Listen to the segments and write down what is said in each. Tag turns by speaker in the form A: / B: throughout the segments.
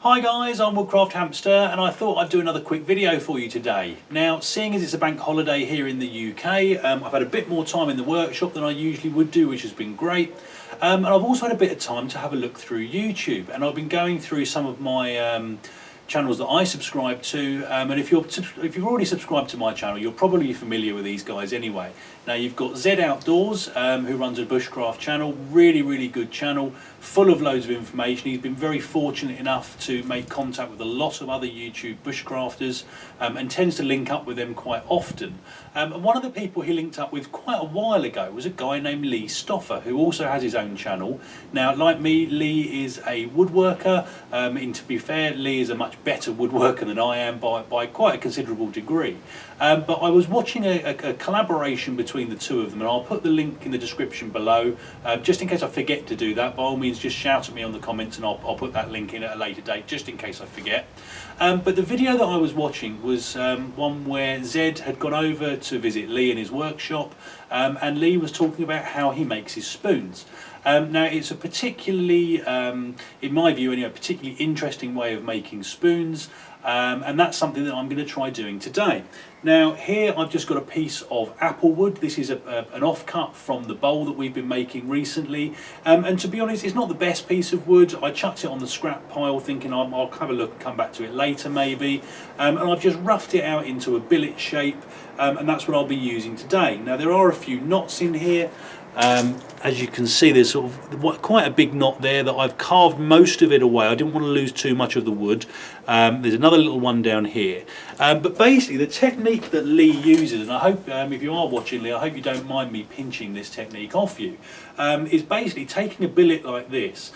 A: Hi guys, I'm Woodcraft Hamster and I thought I'd do another quick video for you today. Now, seeing as it's a bank holiday here in the UK, I've had a bit more time in the workshop than I usually would do, which has been great. And I've also had a bit of time to have a look through YouTube, and I've been going through some of my channels that I subscribe to, and if you've already subscribed to my channel, you're probably familiar with these guys anyway. Now you've got Zed Outdoors, who runs a bushcraft channel, really good channel, full of loads of information. He's been very fortunate enough to make contact with a lot of other YouTube bushcrafters, and tends to link up with them quite often. And one of the people he linked up with quite a while ago was a guy named Lee Stoffer, who also has his own channel. Now, like me, Lee is a woodworker, and to be fair, Lee is a much better woodworker than I am by quite a considerable degree. But I was watching a collaboration between the two of them, and I'll put the link in the description below, just in case I forget to do that. By all means, just shout at me on the comments and I'll put that link in at a later date, just in case I forget. But the video that I was watching was one where Zed had gone over to visit Lee in his workshop, and Lee was talking about how he makes his spoons. Now, it's a particularly, in my view anyway, a particularly interesting way of making spoons, and that's something that I'm going to try doing today. Now, here I've just got a piece of apple wood. This is an offcut from the bowl that we've been making recently, and to be honest, it's not the best piece of wood. I chucked it on the scrap pile thinking I'll have a look and come back to it later maybe, and I've just roughed it out into a billet shape, and that's what I'll be using today. Now, there are a few knots in here. As you can see, there's sort of quite a big knot there that I've carved most of it away. I didn't want to lose too much of the wood. There's another little one down here, but basically the technique that Lee uses, and I hope if you are watching, Lee, I hope you don't mind me pinching this technique off you, is basically taking a billet like this,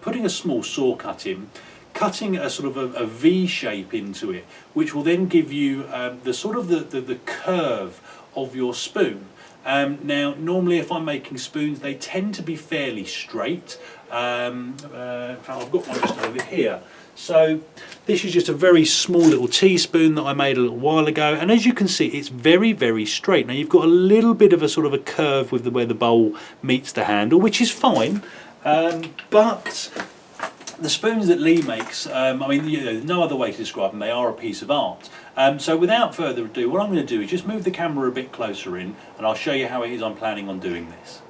A: putting a small saw cut in, cutting a sort of a V shape into it, which will then give you the sort of the curve of your spoon. Now, normally if I'm making spoons, they tend to be fairly straight. In fact, I've got one just over here. So this is just a very small little teaspoon that I made a little while ago, and as you can see, it's very straight. Now, you've got a little bit of a sort of a curve with where the bowl meets the handle, which is fine, but the spoons that Lee makes, I mean, you know, no other way to describe them, they are a piece of art. So without further ado, what I'm going to do is just move the camera a bit closer in, and I'll show you how it is I'm planning on doing this.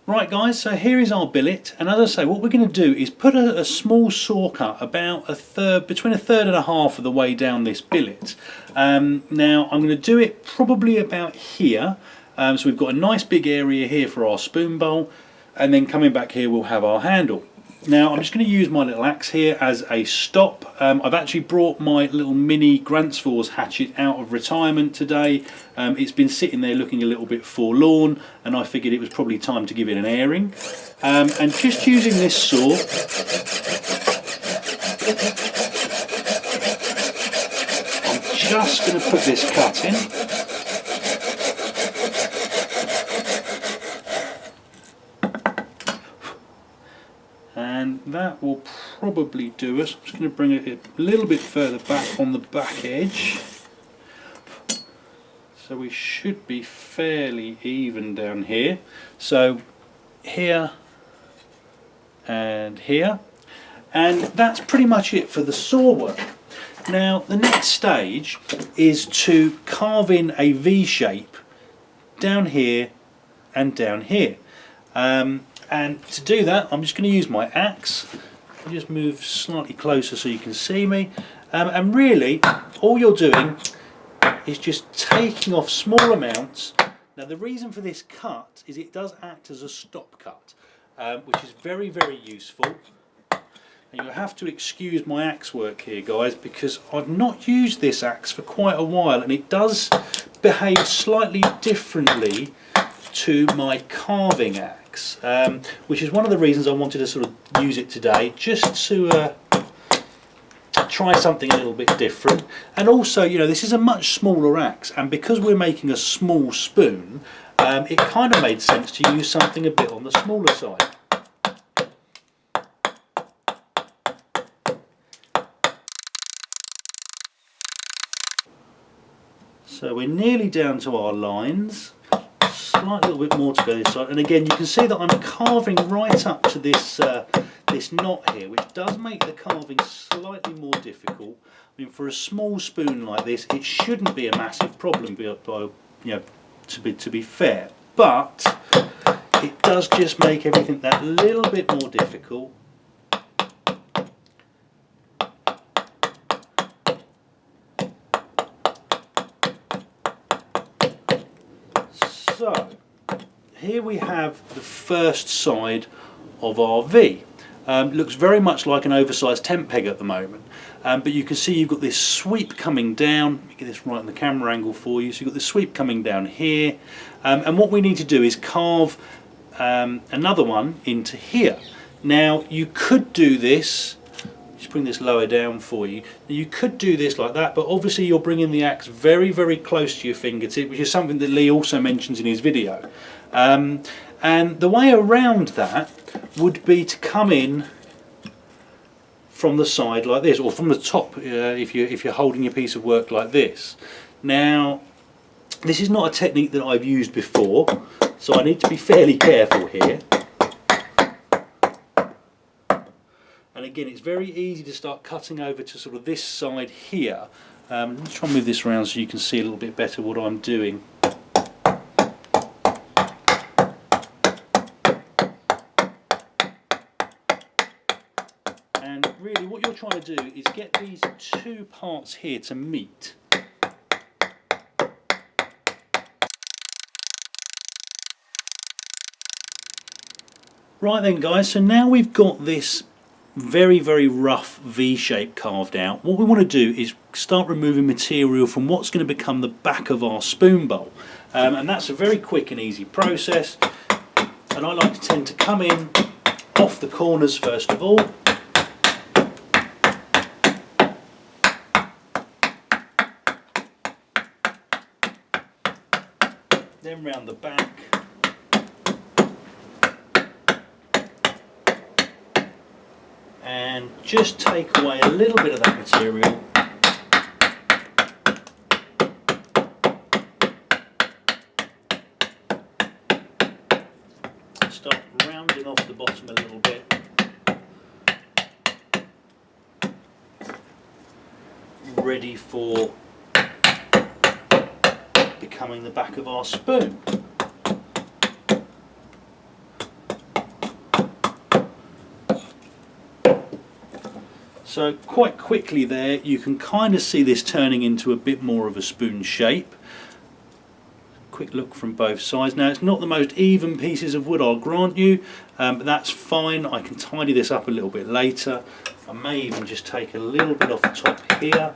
A: Right guys, so here is our billet, and as I say, what we're going to do is put a small saw cut about between a third and a half of the way down this billet. Now, I'm going to do it probably about here, so we've got a nice big area here for our spoon bowl, and then coming back here we'll have our handle. Now, I'm just going to use my little axe here as a stop. I've actually brought my little mini Grantsfors hatchet out of retirement today. It's been sitting there looking a little bit forlorn, and I figured it was probably time to give it an airing. And just using this saw, I'm just going to put this cut in. And that will probably do us. I'm just going to bring it a little bit further back on the back edge. So we should be fairly even down here. So here and here. And that's pretty much it for the saw work. Now, the next stage is to carve in a V shape down here and down here. And to do that, I'm just going to use my axe. I'll just move slightly closer so you can see me. And really, all you're doing is just taking off small amounts. Now, the reason for this cut is it does act as a stop cut, which is very useful. And you'll have to excuse my axe work here, guys, because I've not used this axe for quite a while, and it does behave slightly differently to my carving axe, which is one of the reasons I wanted to sort of use it today, just to try something a little bit different. And also, you know, this is a much smaller axe, and because we're making a small spoon, it kind of made sense to use something a bit on the smaller side. So we're nearly down to our lines. Slight little bit more to go this side, and again you can see that I'm carving right up to this this knot here, which does make the carving slightly more difficult. I mean, for a small spoon like this, it shouldn't be a massive problem, to be fair, but it does just make everything that little bit more difficult. So here we have the first side of our V. Looks very much like an oversized tent peg at the moment, but you can see you've got this sweep coming down. Let me get this right in the camera angle for you. So you've got the sweep coming down here, and what we need to do is carve another one into here. Now you could do this, just bring this lower down for you. You could do this like that, but obviously you're bringing the axe very, very close to your fingertip, which is something that Lee also mentions in his video. And the way around that would be to come in from the side like this, or from the top if you're holding your piece of work like this. Now, this is not a technique that I've used before, so I need to be fairly careful here. And again, it's very easy to start cutting over to sort of this side here. Let me try and move this around so you can see a little bit better what I'm doing. And really what you're trying to do is get these two parts here to meet. Right then guys, so now we've got this very, very rough V shape carved out. What we want to do is start removing material from what's going to become the back of our spoon bowl, and that's a very quick and easy process. And I like to tend to come in off the corners first of all, then round the back, and just take away a little bit of that material. Start rounding off the bottom a little bit. Ready for becoming the back of our spoon. So quite quickly there you can kind of see this turning into a bit more of a spoon shape. Quick look from both sides. Now it's not the most even pieces of wood, I'll grant you, but that's fine. I can tidy this up a little bit later. I may even just take a little bit off the top here.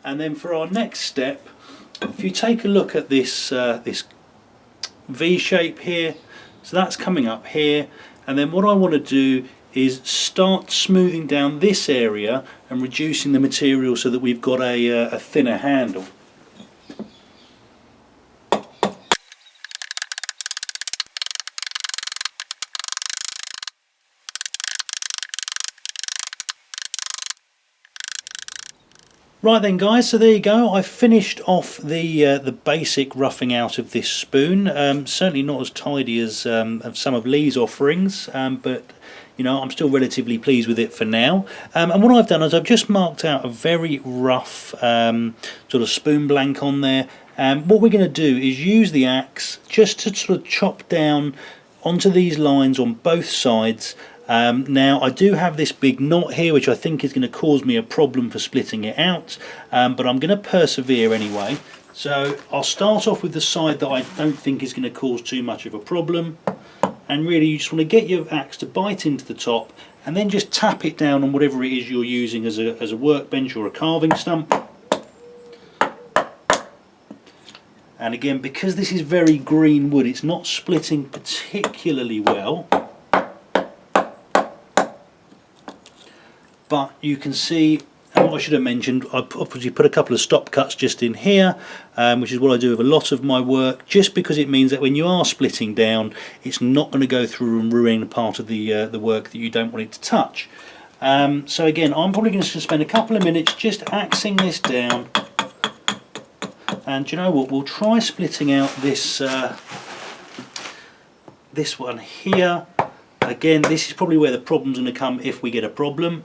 A: And then for our next step, if you take a look at this this V shape here, so that's coming up here, and then what I want to do is start smoothing down this area and reducing the material so that we've got a thinner handle. Right then guys, so there you go. I've finished off the basic roughing out of this spoon. Certainly not as tidy as some of Lee's offerings, but you know, I'm still relatively pleased with it for now. And what I've done is I've just marked out a very rough sort of spoon blank on there. What we're going to do is use the axe just to sort of chop down onto these lines on both sides. Now I do have this big knot here which I think is going to cause me a problem for splitting it out, but I'm going to persevere anyway. So I'll start off with the side that I don't think is going to cause too much of a problem, and really you just want to get your axe to bite into the top and then just tap it down on whatever it is you're using as a workbench or a carving stump. And again, because this is very green wood, it's not splitting particularly well. But you can see, and what I should have mentioned, I obviously put a couple of stop cuts just in here, which is what I do with a lot of my work, just because it means that when you are splitting down, it's not going to go through and ruin a part of the work that you don't want it to touch. So again, I'm probably going to spend a couple of minutes just axing this down, And do you know what, we'll try splitting out this this one here. Again, this is probably where the problem's going to come if we get a problem.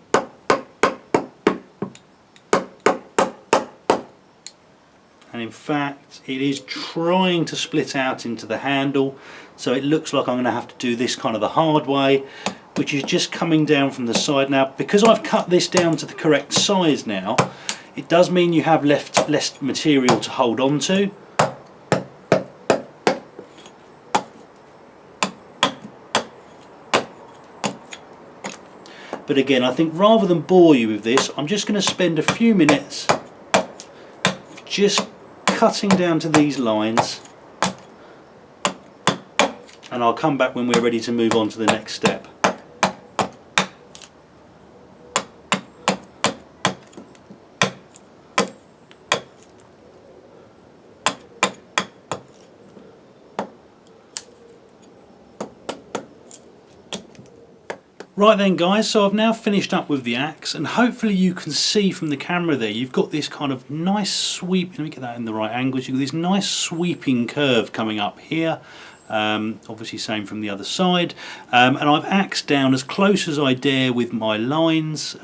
A: And in fact it is trying to split out into the handle, so it looks like I'm going to have to do this kind of the hard way, which is just coming down from the side. Now because I've cut this down to the correct size now, it does mean you have left less material to hold on to. But again, I think rather than bore you with this, I'm just going to spend a few minutes just cutting down to these lines, and I'll come back when we're ready to move on to the next step. Right then guys, so I've now finished up with the axe, and hopefully you can see from the camera there, you've got this kind of nice sweep, let me get that in the right angle, you've got this nice sweeping curve coming up here, obviously same from the other side, and I've axed down as close as I dare with my lines,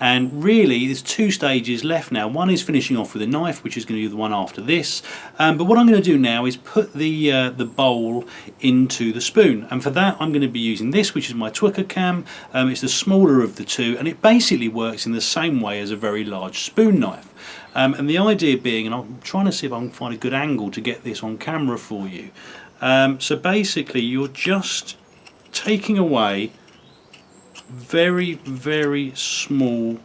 A: and really there's two stages left now. One is finishing off with a knife, which is going to be the one after this, but what I'm going to do now is put the bowl into the spoon, and for that I'm going to be using this, which is my Twicker cam. It's the smaller of the two, and it basically works in the same way as a very large spoon knife, and the idea being, and I'm trying to see if I can find a good angle to get this on camera for you, so basically you're just taking away very, very small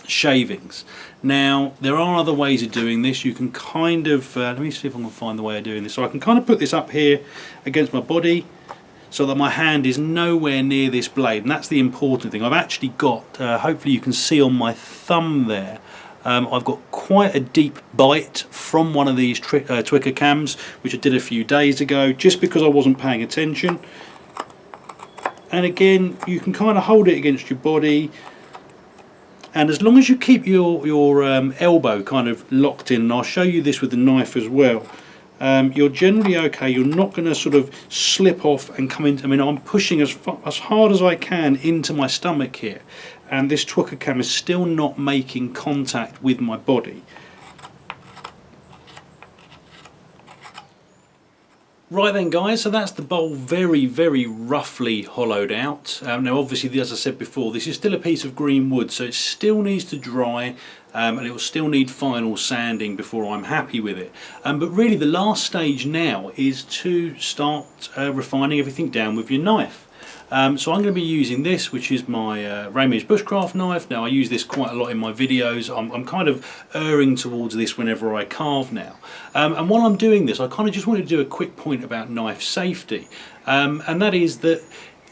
A: shavings. Now there are other ways of doing this. You can kind of let me see if I can find the way of doing this. So I can kind of put this up here against my body so that my hand is nowhere near this blade, and that's the important thing. I've actually got, hopefully you can see on my thumb there, I've got quite a deep bite from one of these Twicker cams, which I did a few days ago, just because I wasn't paying attention. And again, you can kind of hold it against your body, and as long as you keep your elbow kind of locked in, and I'll show you this with the knife as well, you're generally okay. You're not going to sort of slip off and come into, I mean, I'm pushing as hard as I can into my stomach here, and this Twicker cam is still not making contact with my body. Right then guys, so that's the bowl very, very roughly hollowed out. Now obviously, as I said before, this is still a piece of green wood, so it still needs to dry, and it will still need final sanding before I'm happy with it. But really the last stage now is to start refining everything down with your knife. So I'm going to be using this, which is my Ramirez Bushcraft knife. Now I use this quite a lot in my videos. I'm kind of erring towards this whenever I carve now. And while I'm doing this, I kind of just want to do a quick point about knife safety. And that is that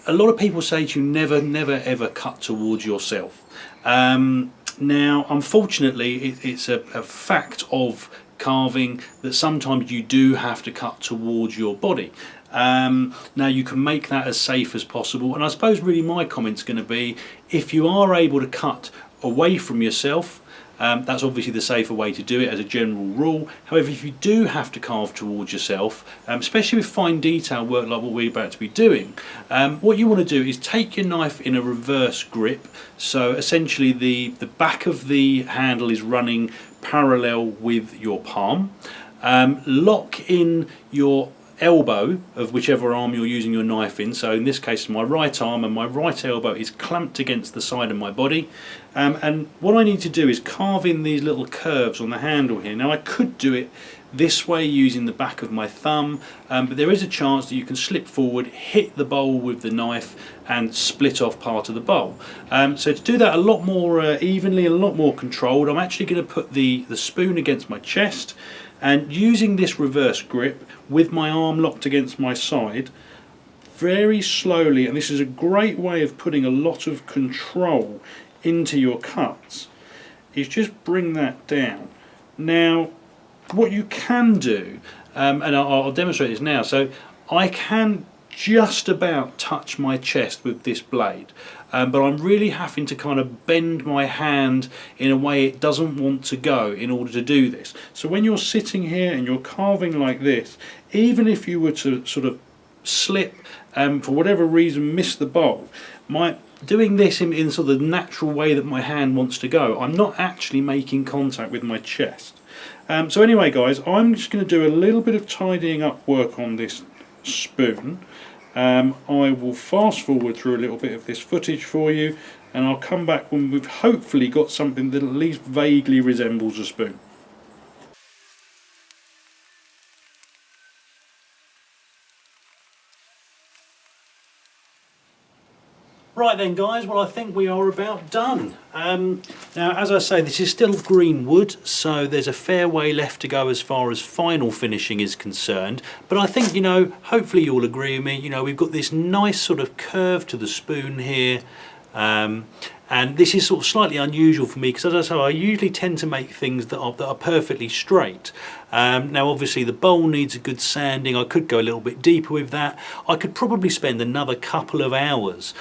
A: a lot of people say to you, never, never ever cut towards yourself. Now unfortunately it's a fact of carving that sometimes you do have to cut towards your body. Now you can make that as safe as possible, and I suppose really my comment's going to be, if you are able to cut away from yourself, that's obviously the safer way to do it as a general rule. However, if you do have to carve towards yourself, especially with fine detail work like what we're about to be doing, what you want to do is take your knife in a reverse grip, so essentially the back of the handle is running parallel with your palm. Lock in your elbow of whichever arm you're using your knife in, so in this case my right arm, and my right elbow is clamped against the side of my body, and what I need to do is carve in these little curves on the handle here. Now I could do it this way using the back of my thumb, but there is a chance that you can slip forward, hit the bowl with the knife and split off part of the bowl. So to do that a lot more evenly, a lot more controlled, I'm actually going to put the spoon against my chest, and using this reverse grip with my arm locked against my side, very slowly, and this is a great way of putting a lot of control into your cuts, is just bring that down. Now what you can do, and I'll demonstrate this now, so I can just about touch my chest with this blade, but I'm really having to kind of bend my hand in a way it doesn't want to go in order to do this. So when you're sitting here and you're carving like this, even if you were to sort of slip for whatever reason miss the bowl, doing this in sort of the natural way that my hand wants to go, I'm not actually making contact with my chest. So anyway guys, I'm just going to do a little bit of tidying up work on this spoon. I will fast forward through a little bit of this footage for you, and I'll come back when we've hopefully got something that at least vaguely resembles a spoon. Right then guys, well I think we are about done. Now as I say, this is still green wood, so there's a fair way left to go as far as final finishing is concerned, but I think, you know, hopefully you'll agree with me, you know, we've got this nice sort of curve to the spoon here, and this is sort of slightly unusual for me because, as I say, I usually tend to make things that are perfectly straight. Now obviously the bowl needs a good sanding. I could go a little bit deeper with that. I could probably spend another couple of hours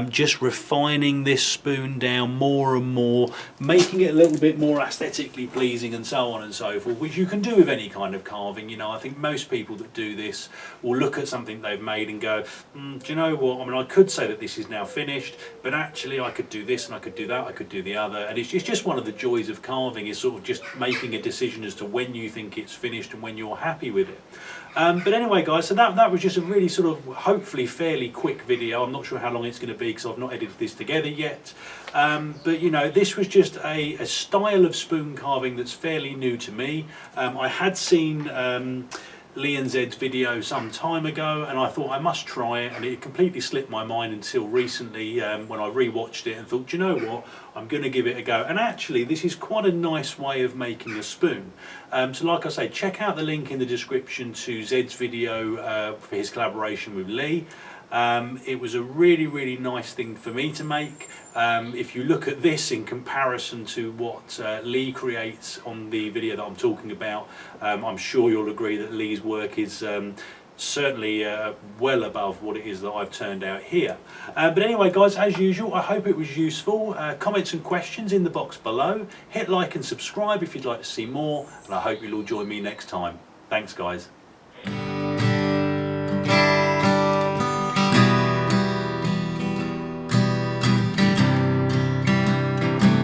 A: just refining this spoon down more and more, making it a little bit more aesthetically pleasing and so on and so forth, which you can do with any kind of carving. You know, I think most people that do this will look at something they've made and go, do you know what, I mean, I could say that this is now finished, but actually I could do this and I could do that, I could do the other, and it's just one of the joys of carving, is sort of just making a decision as to when you think it's finished and when you're happy with it. But anyway guys, so that was just a really sort of hopefully fairly quick video. I'm not sure how long it's going to be because I've not edited this together yet, but you know, this was just a style of spoon carving that's fairly new to me. I had seen Lee and Zed's video some time ago and I thought I must try it, and it completely slipped my mind until recently when I rewatched it and thought, do you know what, I'm going to give it a go. And actually this is quite a nice way of making a spoon. So like I say, check out the link in the description to Zed's video for his collaboration with Lee. It was a really nice thing for me to make. If you look at this in comparison to what Lee creates on the video that I'm talking about, I'm sure you'll agree that Lee's work is certainly well above what it is that I've turned out here. But anyway guys, as usual, I hope it was useful. Comments and questions in the box below. Hit like and subscribe if you'd like to see more, and I hope you'll all join me next time. Thanks guys.